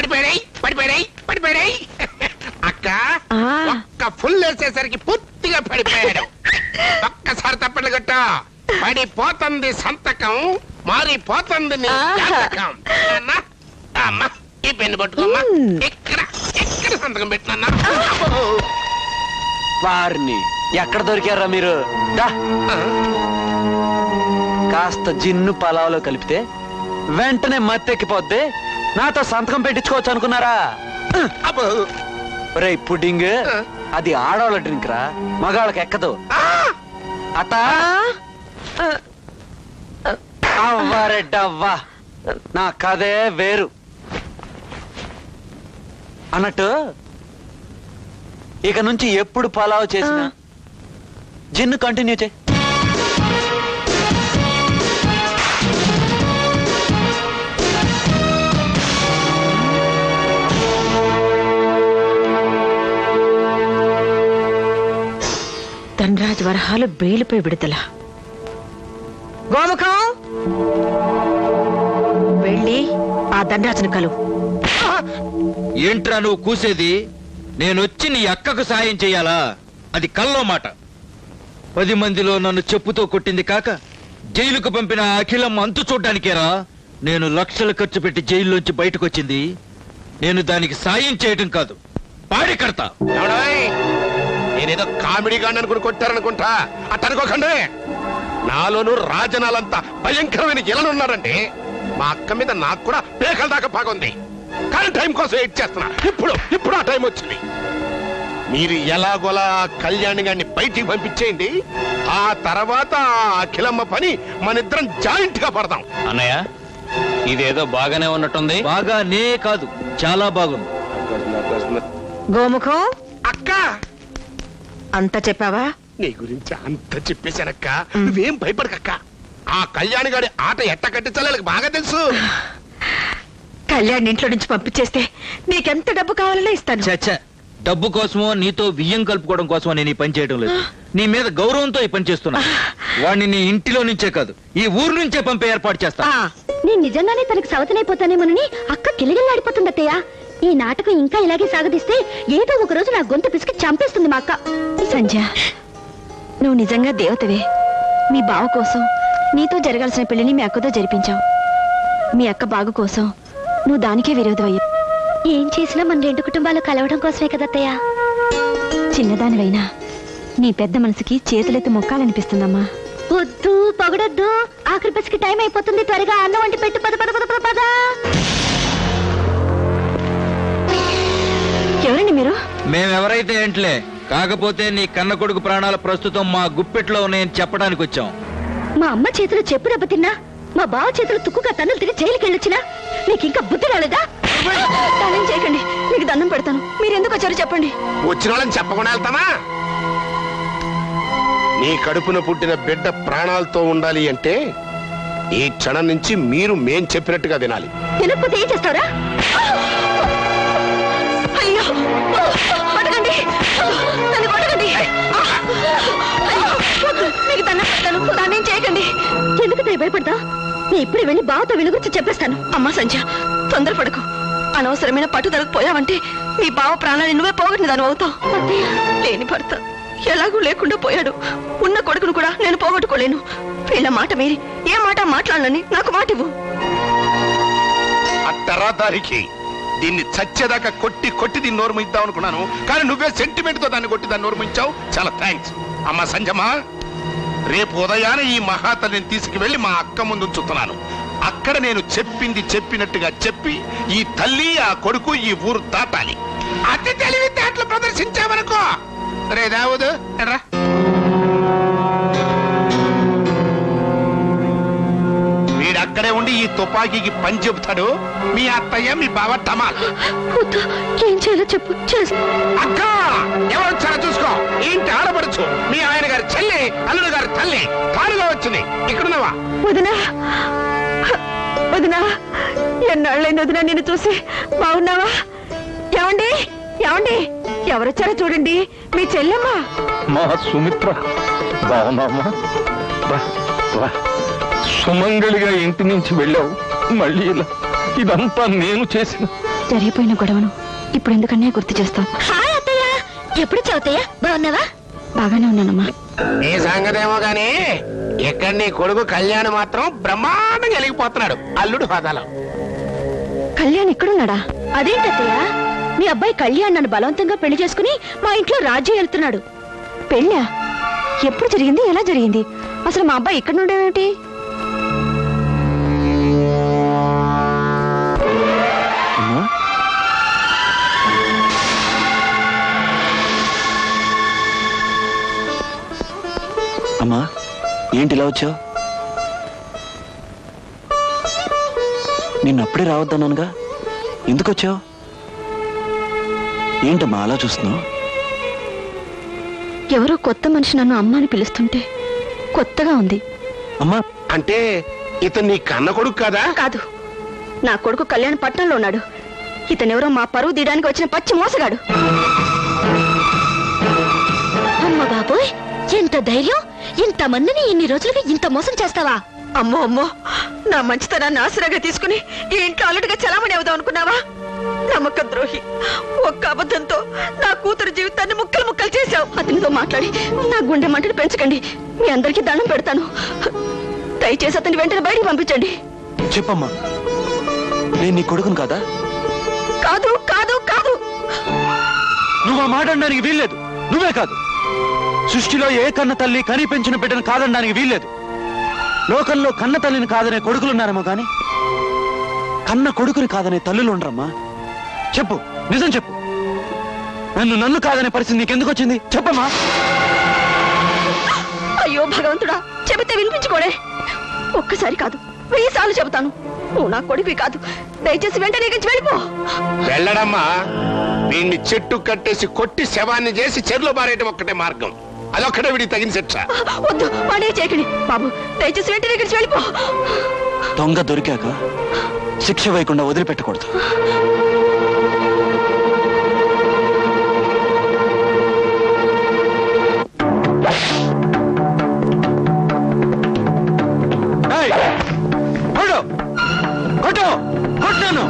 పడిపోయాయి అక్క ఒక్క ఫుల్ వేసేసరికి పూర్తిగా పడిపోయాడు. ఒక్కసారి తప్పట్లు కొట్ట. పడిపోతుంది సంతకం, మారిపోతుంది నీ జాతకం. అమ్మా ఈ పెన్ను పట్టుకోమ్మా. ఎక్కడ సంతకం పెట్టినా వారిని ఎక్కడ దొరికారా మీరు? కాస్త జిన్ను పలావులో కలిపితే వెంటనే మత్తెక్కిపోద్ది. నాతో సంతకం పెట్టించుకోవచ్చు అనుకున్నారా? రే పుడ్డింగ్, అది ఆడవాళ్ళ డ్రింక్ రా, మగాళ్ళకి ఎక్కదు. అత్త అవ్వారెడ్డవ్వా, నా కథే వేరు. అన్నట్టు ఇక నుంచి ఎప్పుడు పలావ్ చేసినా జిన్ను కంటిన్యూ చేయి. ధనరాజ్ వరహాలు బెయిలుపై విడుదల. గోముఖం వెళ్ళి ఆ ధనరాజును కలువు. ఏంట్రా నువ్వు కూసేది? నేనొచ్చి నీ అక్కకు సాయం చెయ్యాలా? అది కల్లో మాట. 10 మందిలో నన్ను చెప్పుతో కొట్టింది కాక జైలుకు పంపిన అఖిలమ్మ అంతు చూడ్డానికేరా నేను లక్షలు ఖర్చు పెట్టి జైల్లోంచి బయటకొచ్చింది. నేను దానికి సాయం చేయటం కాదు, పాడి కడతా. నేనేదో కామెడీగా అనుకుని కొట్టారనుకుంటా. అట్టనుకోకండి, నాలోనూ రాజనాలంతా భయంకరమైన ఇలనున్నారండి. మా అక్క మీద నాకు కూడా పేకల దాకా బాగుంది, కానీ టైం కోసం వెయిట్ చేస్తున్నా. ఇప్పుడు ఆ టైం వచ్చింది. మీరు ఎలాగోలా కళ్యాణి గారిని బయటికి పంపించేయండి. ఆ తర్వాత అఖిలమ్మ పని మనిద్దరం జాయింట్ గా పడదాం. అన్నయ్య, ఇదేదో బాగానే ఉన్నట్టుంది. బాగానే కాదు, చాలా బాగుంది. గోముఖం అక్క, అంతా చెప్పావా? నీ గురించి అంత చెప్పేశానక్క, నువ్వేం భయపడకక్క. ఆ కళ్యాణి గారి ఆట ఎట్ట కట్టించాలి బాగా తెలుసు. కళ్యాణ్ ఇంట్లో నుంచి పంపించేస్తే నీకెంత డబ్బు కావాలన్నా ఇస్తాను. చచ్చా, డబ్బు కోసమో నీతో బియ్యం కలుపుకోవడం కోసమో నేను ఈ పని చేయడం లేదు. నీ మీద గౌరవంతో ఈ పని చేస్తున్నా. వాడిని నీ ఇంటిలో నుంచే కాదు, ఈ ఊరు నుంచే పంపే ఏర్పాటు చేస్తా. నేను నిజంగానే తనకు సవతనైపోతానేమోనని అక్క కిలిగిల్లాడిపోతుంది అత్తయ్య. ఈ నాటకం ఇంకా ఇలాగే సాగదీస్తే ఏదో ఒక రోజు నా గొంతు పిసికి చంపేస్తుంది మా అక్క. సంధ్య, నువ్వు నిజంగా దేవతవే. మీ బావ కోసం నీతో జరగాల్సిన పెళ్లిని మీ అక్కతో జరిపించావు. మీ అక్క బాగు కోసం నువ్వు దానికే విరోధమయ్యావు. ఏం చేసినా మన 2 కుటుంబాలు కలవడం కోసమే కదా అత్తయ్య. చిన్నదానివైనా నీ పెద్ద మనసుకి చేతులెత్తి మొక్కాలనిపిస్తుందమ్మా. వద్దు, పొగడొద్దు. ఆఖరి బస్కి టైం అయిపోతుంది. త్వరగా అన్నం వంటి పెట్టు. పద పద పద పద పద. ఎవరండి మీరు? మేమెవరైతే ఏంట్లే, కాకపోతే నీ కన్న కొడుకు ప్రాణాలు ప్రస్తుతం మా గుప్పెట్లో ఉన్నాయని చెప్పడానికి వచ్చాం. మా అమ్మ చేతులు చెప్పు దెబ్బతిన్నా, మా బావ చేతులు తుక్కుగా తన్నులు తిని జైలుకి వెళ్ళొచ్చినా నీకు ఇంకా బుద్ధి రాలేదా? తాళం చేయకండి, మీకు దండం పెడతాను. మీరు ఎందుకు వచ్చారో చెప్పండి. వచ్చిన వాళ్ళని చెప్పకుండా వెళ్తామా? నీ కడుపున పుట్టిన బిడ్డ ప్రాణాలతో ఉండాలి అంటే ఈ క్షణం నుంచి మీరు మేం చెప్పినట్టుగా వినాలి. తినకపోతే ఏం చేస్తారా? అయ్యో, పడకండి, నన్ను పడకండి. మీకు దండం పెడతాను, దాన్ని చేయకండి. ఎందుకు భయపడతా? నేను ఇప్పుడే వెళ్ళి బావతో వీళ్ళ గురించి చెప్పేస్తాను. అమ్మా సంధ్య, తొందరపడకు. అనవసరమైన పట్టుదలకు పోయావంటే నీ బావ ప్రాణాన్ని నువ్వే పోగొట్టిన దాని అవుతావు. లేని భర్త ఎలాగూ లేకుండా పోయాడు. ఉన్న కొడుకును కూడా నేను పోగొట్టుకోలేను. వీళ్ళ మాట మీరి ఏ మాట మాట్లాడనని నాకు మాట ఇవ్వు. అట్టరాదారికి దీన్ని చచ్చేదాకా కొట్టి దీన్ని నోరుమిద్దాం అనుకున్నాను, కానీ నువ్వే సెంటిమెంట్ తో దాన్ని కొట్టి దాన్ని నోరుమించావు. చాలా థ్యాంక్స్ అమ్మా సంజమా. రేపు ఉదయాన ఈ మహాతల్లిని తీసుకువెళ్లి మా అక్క ముందు ఉంచుతున్నాను. అక్కడ నేను చెప్పింది చెప్పినట్టుగా చెప్పి ఈ తల్లి ఆ కొడుకు ఈ ఊరు దాటాలి. అతి తెలివితేటలు ప్రదర్శించామనుకో రే దావుదు ఎర్రా. వీడక్కడే ఉండి ఈ తుపాకీకి పని చెబుతాడు. మీ అత్తయ్య మీ బావ టమాల్. ఏం చేయాలో చెప్పు. అక్క ఎవరొచ్చారో చూసుకో. ఏంటి ఆడపడుచు మీ ఆయన గారి చెల్లి, అల్లుడు గారి తల్లి కారుగా వచ్చింది. ఇక్కడున్నావా? వదినా, వదినా, ఎన్నాళ్ళైంది వదినా నిన్ను చూసి. బాగున్నావా? ఏమండి, ఏమండి, ఎవరొచ్చారో చూడండి. మీ చెల్లెమ్మ. మా సుమిత్ర. బాగున్నామా? సుమంగళిగా ఇంటి నుంచి వెళ్ళావు, మళ్ళీ ఇలా. ఇదంతా నేను చేసిన జరిగిపోయిన గొడవను ఇప్పుడు ఎందుకన్నా గుర్తు చేస్తావు? హాయ్ అత్తయ్య, ఎప్పుడు చదువుతాయా? బాగున్నావా? బాగానే ఉన్నానమ్మా. నీ సంగతేమో గాని ఇక్కడ నీ కొడుకు కళ్యాణ్ మాత్రం బ్రహ్మాండంగా వెలిగిపోతున్నాడు అల్లుడు హోదాలో. కళ్యాణ్ ఇక్కడున్నాడా? అదేంటత్తయ్య, మీ అబ్బాయి కళ్యాణ్ నన్ను బలవంతంగా పెళ్లి చేసుకుని మా ఇంట్లో రాజ్యం వెళ్తున్నాడు. పెళ్ళా? ఎప్పుడు జరిగింది? ఎలా జరిగింది? అసలు మా అబ్బాయి ఇక్కడ నుండేమిటి? అమ్మా, అమ్మా, ఏంటి ఇలా వచ్చావు? నిన్ను అప్పుడే రావద్దన్నానుగా, ఎందుకు వచ్చావు? ఏంటమ్మా అలా చూస్తున్నావు? ఎవరో కొత్త మనిషి నన్ను అమ్మ అని పిలుస్తుంటే కొత్తగా ఉంది. అమ్మా, అంటే ఇతను నీ కన్న కొడుకు కదా? కాదు, నా కొడుకు కళ్యాణ్ పట్టణంలో ఉన్నాడు. ఇతనెవరో మా పరువు తీయడానికి వచ్చిన పచ్చి మోసగాడు. అమ్మ బాబోయ్, ఎంత ధైర్యం! ఇంతమందిని ఇన్ని రోజులుగా ఇంత మోసం చేస్తావా? అమ్మో అమ్మో, నా మంచితనాన్ని ఆసరాగా తీసుకుని ఈ ఇంట్లో అల్లుడిగా చలామణి అవుదాం అనుకున్నావా? నమ్మక ద్రోహి, ఒక్క అబద్ధంతో నా కూతురు జీవితాన్ని ముక్కలు ముక్కలు చేశావు. అతనితో మాట్లాడి నా గుండె మంటలు పెంచకండి. మీ అందరికీ దండం పెడతాను. దయచేసి అతని వెంటనే బయటికి పంపించండి. చెప్పమ్మా, నేను నీ కొడుకును కాదా? కాదు కాదు కాదు, నువ్వు ఆ మాట అనడానికి వీల్లేదు. నువ్వే కాదు, సృష్టిలో ఏ కన్న తల్లి కని పెంచిన బిడ్డను కాదనడానికి వీల్లేదు. లోకంలో కన్న తల్లిని కాదనే కొడుకులున్నారేమో కానీ కన్న కొడుకుని కాదనే తల్లులు ఉండరమ్మా. చెప్పు, నిజం చెప్పు. నన్ను కాదనే పరిస్థితి నీకెందుకు వచ్చింది? చెప్పమ్మా. అయ్యో భగవంతుడా, చెబితే వినిపించుకోడే. ఒక్కసారి కాదు, 1000 సార్లు చెబుతాను, నువ్వు నా కొడుకువి కాదు. దయచేసి వెంటనే ఇక్కడి నుంచి వెళ్ళిపో. వెళ్ళడమ్మా, వీడిని చెట్టు కట్టేసి కొట్టి శవాన్ని చేసి చెరులో బారేయటం ఒక్కటే మార్గం. అదొక్కటే వీడికి తగిన శిక్ష. వద్దు, వాడే చేయకండి బాబు. దయచేసి వెంటనే ఇక్కడి నుంచి వెళ్ళిపో. దొంగ దొరికాక శిక్ష వేయకుండా వదిలిపెట్టకూడదు. కొట్టాను.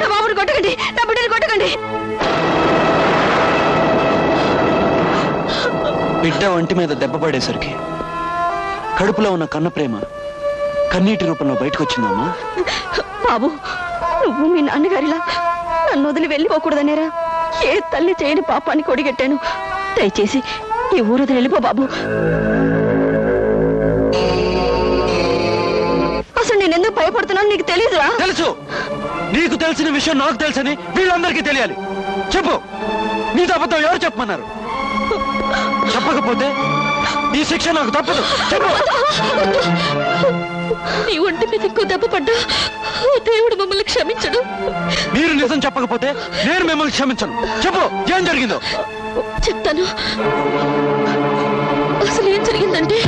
నా బాబుని కొట్టకండి, నా బిడ్డని కొట్టకండి. బిడ్డ ఒంటి మీద దెబ్బ పడేసరికి కడుపులో ఉన్న కన్న ప్రేమ కన్నీటి రూపంలో బయటకు వచ్చిందమ్మా. బాబు, నువ్వు మీ నాన్నగారిలా నన్ను వదిలి వెళ్ళిపోకూడదనేరా ఏ తల్లి చేయని పాపాన్ని కొడిగట్టాను. దయచేసి ఈ ఊరు వదిలి వెళ్ళిపో బాబు. అసలు నేను ఎందుకు భయపడుతున్నాను నీకు తెలియదురా? తెలుసు. నీకు తెలిసిన విషయం నాకు తెలుసని వీళ్ళందరికీ తెలియాలి. చెప్పు, నీతో అబద్ధం ఎవరు చెప్పమన్నారు? చెప్పకపోతే ఈ శిక్ష నాకు తప్పదు. చెప్పు. నీ ఒంటి మీద ఇంకో దెబ్బ పడ్డా దేవుడు మమ్మల్ని క్షమించడు. మీరు నిజం చెప్పకపోతే నేను మిమ్మల్ని క్షమించను. చెప్పు, ఏం జరిగిందో? చెప్తాను. అసలు ఏం జరిగిందంటే,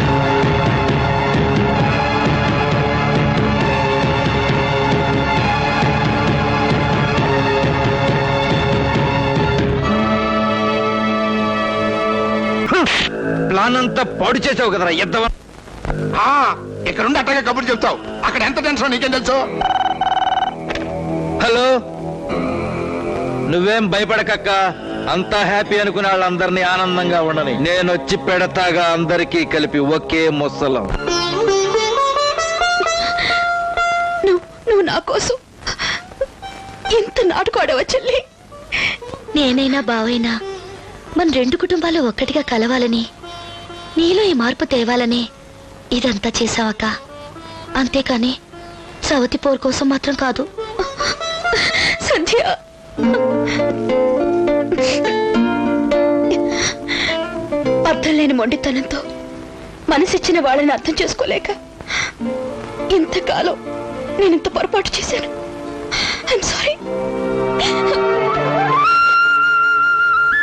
ప్లాన్ అంతా పాడు చేసావు కదరా ఎద్దవా. ఇక్కడ ఉండి అట్టగా కబుర్లు చెప్తావు. అక్కడ ఎంత టెన్షన్ నీకేం తెలుసు? హలో, నువ్వేం భయపడకక్క. అంతా హ్యాపీ అనుకునే వాళ్ళందరినీ ఆనందంగా ఉండని. నేను వచ్చి పెడతాగా అందరికీ కలిపి ఒకే ముసలం. నువ్వు నా కోసం ఎంత నాటుకోడవా చెల్లి? నేనైనా బావైనా మన 2 కుటుంబాలు ఒక్కటిగా కలవాలని, నీలో ఈ మార్పు తేవాలని ఇదంతా చేసావక్క. అంతేకాని సవతి పోరు కోసం మాత్రం కాదు. సంధ్య, అర్థం లేని మొండితనంతో మనసిచ్చిన వాళ్ళని అర్థం చేసుకోలేక ఇంతకాలం నేను ఇంత పొరపాటు చేశాను. I'm sorry.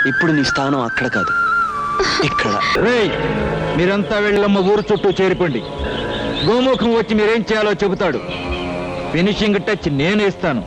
ఇప్పుడు నీ స్థానం అక్కడ కాదు, ఇక్కడ. రేయ్, మీరంతా వెళ్ళమ్మ ఊరు చుట్టూ చేరిపోండి. గోముఖం వచ్చి మీరేం చేయాలో చెబుతాడు. ఫినిషింగ్ టచ్ నేను ఇస్తాను.